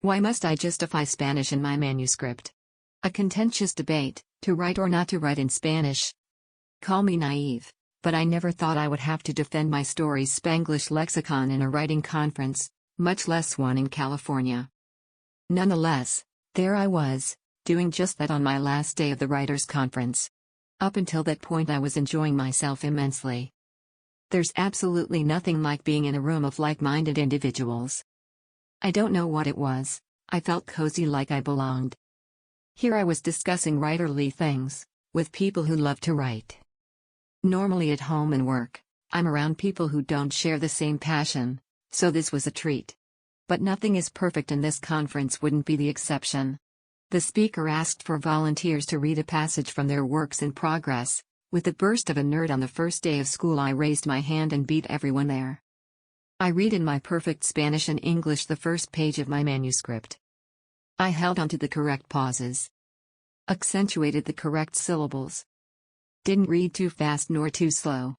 Why must I justify Spanish in my manuscript? A contentious debate, to write or not to write in Spanish. Call me naive, but I never thought I would have to defend my story's Spanglish lexicon in a writing conference, much less one in California. Nonetheless, there I was, doing just that on my last day of the writers' conference. Up until that point I was enjoying myself immensely. There's absolutely nothing like being in a room of like-minded individuals. I don't know what it was, I felt cozy, like I belonged. Here I was discussing writerly things, with people who love to write. Normally at home and work, I'm around people who don't share the same passion, so this was a treat. But nothing is perfect, and this conference wouldn't be the exception. The speaker asked for volunteers to read a passage from their works in progress. With the burst of a nerd on the first day of school, I raised my hand and beat everyone there. I read in my perfect Spanish and English the first page of my manuscript. I held onto the correct pauses. Accentuated the correct syllables. Didn't read too fast nor too slow.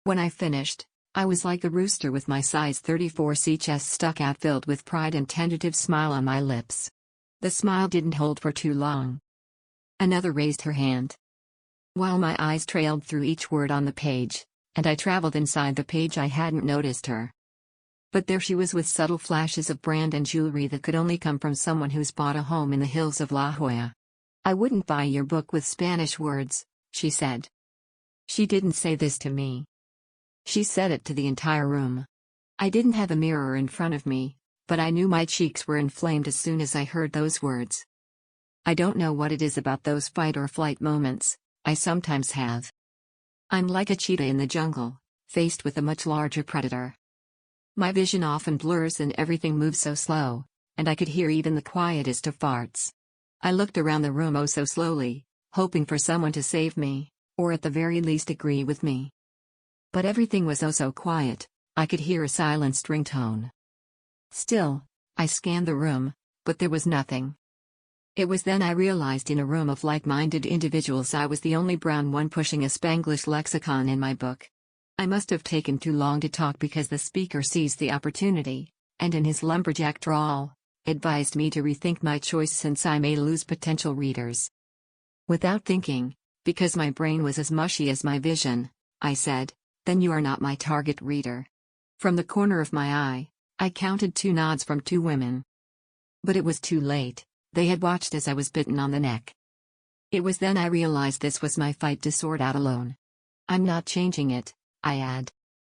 When I finished, I was like a rooster with my size 34C chest stuck out, filled with pride and tentative smile on my lips. The smile didn't hold for too long. Another raised her hand. While my eyes trailed through each word on the page, and I traveled inside the page, I hadn't noticed her. But there she was, with subtle flashes of brand and jewelry that could only come from someone who's bought a home in the hills of La Jolla. "I wouldn't buy your book with Spanish words," she said. She didn't say this to me. She said it to the entire room. I didn't have a mirror in front of me, but I knew my cheeks were inflamed as soon as I heard those words. I don't know what it is about those fight or flight moments I sometimes have. I'm like a cheetah in the jungle, faced with a much larger predator. My vision often blurs and everything moves so slow, and I could hear even the quietest of farts. I looked around the room oh so slowly, hoping for someone to save me, or at the very least agree with me. But everything was oh so quiet, I could hear a silenced ringtone. Still, I scanned the room, but there was nothing. It was then I realized, in a room of like-minded individuals, I was the only brown one pushing a Spanglish lexicon in my book. I must have taken too long to talk, because the speaker seized the opportunity, and in his lumberjack drawl, advised me to rethink my choice since I may lose potential readers. Without thinking, because my brain was as mushy as my vision, I said, "Then you are not my target reader." From the corner of my eye, I counted 2 nods from 2 women. But it was too late. They had watched as I was bitten on the neck. It was then I realized this was my fight to sort out alone. I'm not changing it, I add.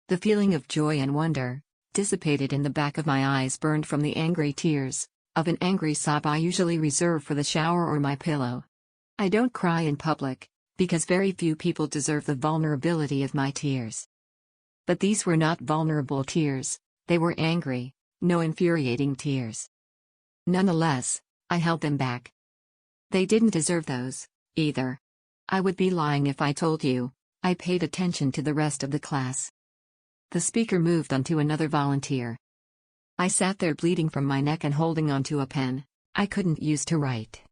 The feeling of joy and wonder, dissipated in the back of my eyes, burned from the angry tears, of an angry sob I usually reserve for the shower or my pillow. I don't cry in public, because very few people deserve the vulnerability of my tears. But these were not vulnerable tears, they were angry, no infuriating tears. Nonetheless, I held them back. They didn't deserve those, either. I would be lying if I told you I paid attention to the rest of the class. The speaker moved on to another volunteer. I sat there, bleeding from my neck and holding onto a pen I couldn't use to write.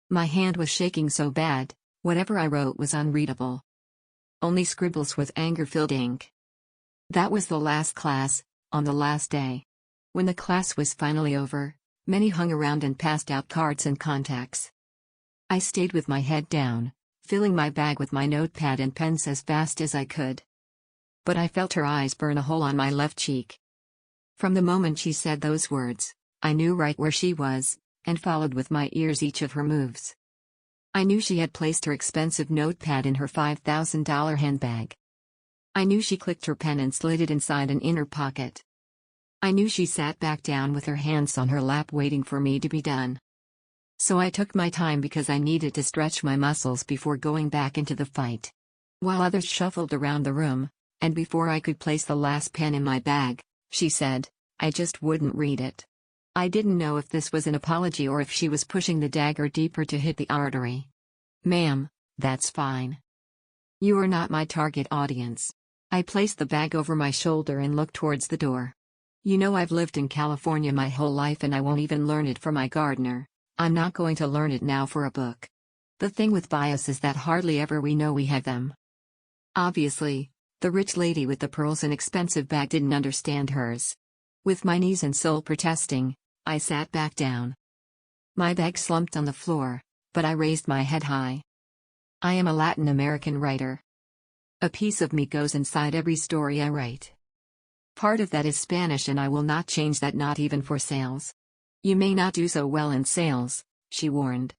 My hand was shaking so bad, whatever I wrote was unreadable. Only scribbles with anger-filled ink. That was the last class, on the last day. When the class was finally over, many hung around and passed out cards and contacts. I stayed with my head down, filling my bag with my notepad and pens as fast as I could. But I felt her eyes burn a hole on my left cheek. From the moment she said those words, I knew right where she was, and followed with my ears each of her moves. I knew she had placed her expensive notepad in her $5,000 handbag. I knew she clicked her pen and slid it inside an inner pocket. I knew she sat back down with her hands on her lap, waiting for me to be done. So I took my time, because I needed to stretch my muscles before going back into the fight. While others shuffled around the room, and before I could place the last pen in my bag, she said, "I just wouldn't read it." I didn't know if this was an apology or if she was pushing the dagger deeper to hit the artery. "Ma'am, that's fine. You are not my target audience." I placed the bag over my shoulder and looked towards the door. "You know, I've lived in California my whole life, and I won't even learn it for my gardener. I'm not going to learn it now for a book. The thing with bias is that hardly ever we know we have them." Obviously, the rich lady with the pearls and expensive bag didn't understand hers. With my knees and soul protesting, I sat back down. My bag slumped on the floor, but I raised my head high. I am a Latin American writer. A piece of me goes inside every story I write. Part of that is Spanish, and I will not change that, not even for sales. You may not do so well in sales, she warned.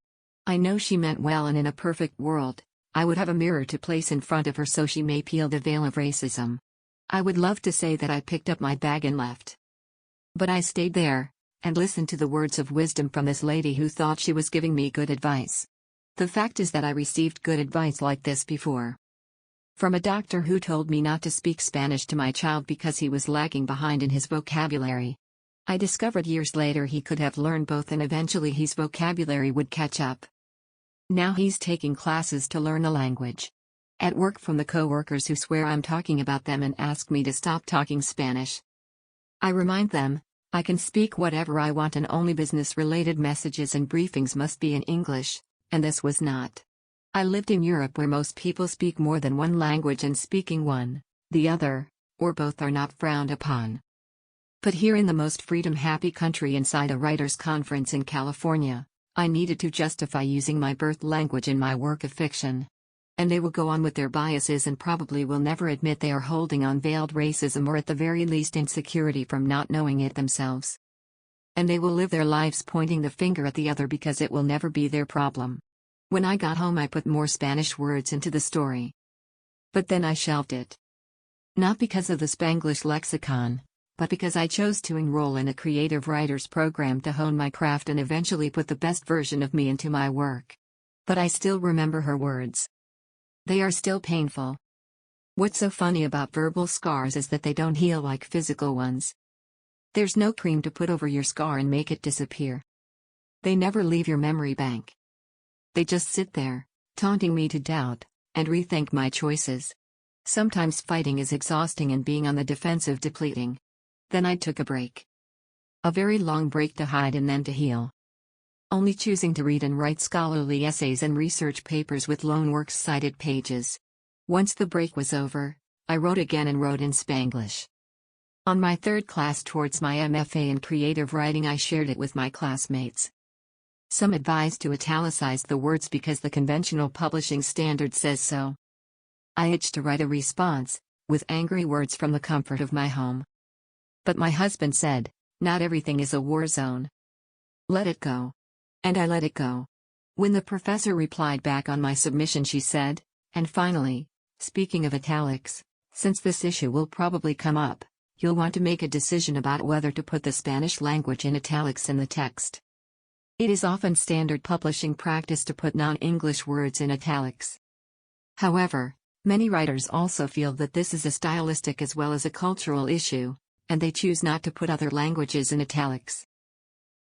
I know she meant well, and in a perfect world, I would have a mirror to place in front of her so she may peel the veil of racism. I would love to say that I picked up my bag and left. But I stayed there, and listened to the words of wisdom from this lady who thought she was giving me good advice. The fact is that I received good advice like this before. From a doctor who told me not to speak Spanish to my child because he was lagging behind in his vocabulary. I discovered years later he could have learned both, and eventually his vocabulary would catch up. Now he's taking classes to learn the language. At work, from the co-workers who swear I'm talking about them and ask me to stop talking Spanish. I remind them, I can speak whatever I want and only business-related messages and briefings must be in English, and this was not. I lived in Europe where most people speak more than one language, and speaking one, the other, or both are not frowned upon. But here in the most freedom-happy country inside a writers' conference in California, I needed to justify using my birth language in my work of fiction. And they will go on with their biases and probably will never admit they are holding on veiled racism, or at the very least insecurity from not knowing it themselves. And they will live their lives pointing the finger at the other because it will never be their problem. When I got home, I put more Spanish words into the story. But then I shelved it. Not because of the Spanglish lexicon, but because I chose to enroll in a creative writers program to hone my craft and eventually put the best version of me into my work. But I still remember her words. They are still painful. What's so funny about verbal scars is that they don't heal like physical ones. There's no cream to put over your scar and make it disappear. They never leave your memory bank. They just sit there, taunting me to doubt and rethink my choices. Sometimes fighting is exhausting and being on the defensive depleting. Then I took a break. A very long break to hide and then to heal. Only choosing to read and write scholarly essays and research papers with lone works cited pages. Once the break was over, I wrote again and wrote in Spanglish. On my third class towards my MFA in creative writing, I shared it with my classmates. Some advised to italicize the words because the conventional publishing standard says so. I itched to write a response, with angry words from the comfort of my home. But my husband said, "Not everything is a war zone. Let it go." And I let it go. When the professor replied back on my submission, she said, "And finally, speaking of italics, since this issue will probably come up, you'll want to make a decision about whether to put the Spanish language in italics in the text. It is often standard publishing practice to put non-English words in italics. However, many writers also feel that this is a stylistic as well as a cultural issue, and they choose not to put other languages in italics.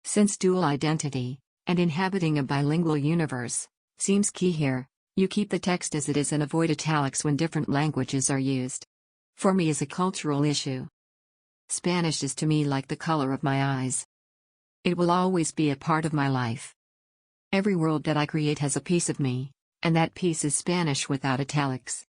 Since dual identity, and inhabiting a bilingual universe, seems key here, you keep the text as it is and avoid italics when different languages are used. For me, is a cultural issue. Spanish is to me like the color of my eyes. It will always be a part of my life. Every world that I create has a piece of me, and that piece is Spanish without italics.